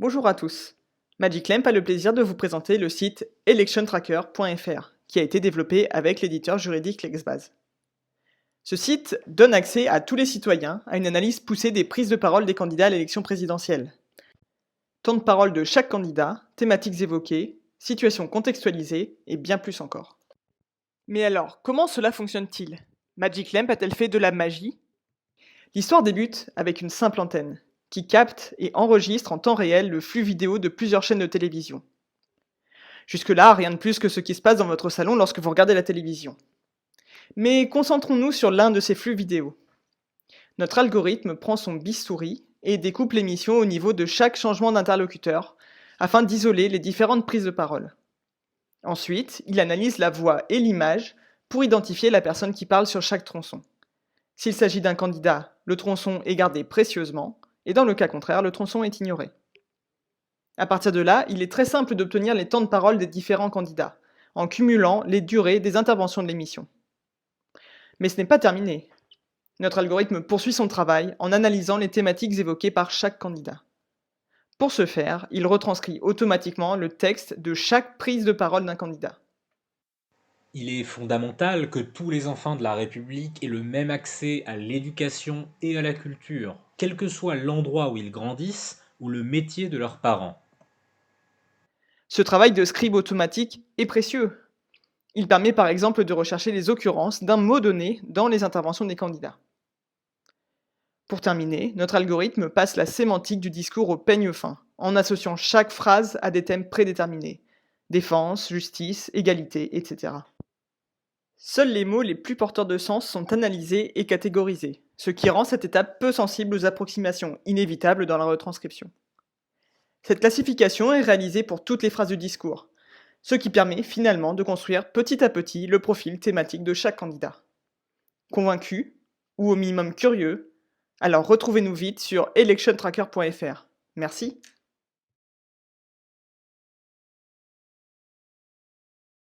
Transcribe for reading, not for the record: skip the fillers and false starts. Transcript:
Bonjour à tous. MagicLamp a le plaisir de vous présenter le site electiontracker.fr qui a été développé avec l'éditeur juridique Lexbase. Ce site donne accès à tous les citoyens à une analyse poussée des prises de parole des candidats à l'élection présidentielle. Temps de parole de chaque candidat, thématiques évoquées, situations contextualisées et bien plus encore. Mais alors, comment cela fonctionne-t-il? MagicLamp a-t-elle fait de la magie? L'histoire débute avec une simple antenne qui capte et enregistre en temps réel le flux vidéo de plusieurs chaînes de télévision. Jusque-là, rien de plus que ce qui se passe dans votre salon lorsque vous regardez la télévision. Mais concentrons-nous sur l'un de ces flux vidéo. Notre algorithme prend son bistouri et découpe l'émission au niveau de chaque changement d'interlocuteur afin d'isoler les différentes prises de parole. Ensuite, il analyse la voix et l'image pour identifier la personne qui parle sur chaque tronçon. S'il s'agit d'un candidat, le tronçon est gardé précieusement, et dans le cas contraire, le tronçon est ignoré. À partir de là, il est très simple d'obtenir les temps de parole des différents candidats, en cumulant les durées des interventions de l'émission. Mais ce n'est pas terminé. Notre algorithme poursuit son travail en analysant les thématiques évoquées par chaque candidat. Pour ce faire, il retranscrit automatiquement le texte de chaque prise de parole d'un candidat. Il est fondamental que tous les enfants de la République aient le même accès à l'éducation et à la culture, quel que soit l'endroit où ils grandissent ou le métier de leurs parents. Ce travail de scribe automatique est précieux. Il permet par exemple de rechercher les occurrences d'un mot donné dans les interventions des candidats. Pour terminer, notre algorithme passe la sémantique du discours au peigne fin, en associant chaque phrase à des thèmes prédéterminés. Défense, justice, égalité, etc. Seuls les mots les plus porteurs de sens sont analysés et catégorisés, ce qui rend cette étape peu sensible aux approximations inévitables dans la retranscription. Cette classification est réalisée pour toutes les phrases du discours, ce qui permet finalement de construire petit à petit le profil thématique de chaque candidat. Convaincu, ou au minimum curieux, alors retrouvez-nous vite sur electiontracker.fr. Merci.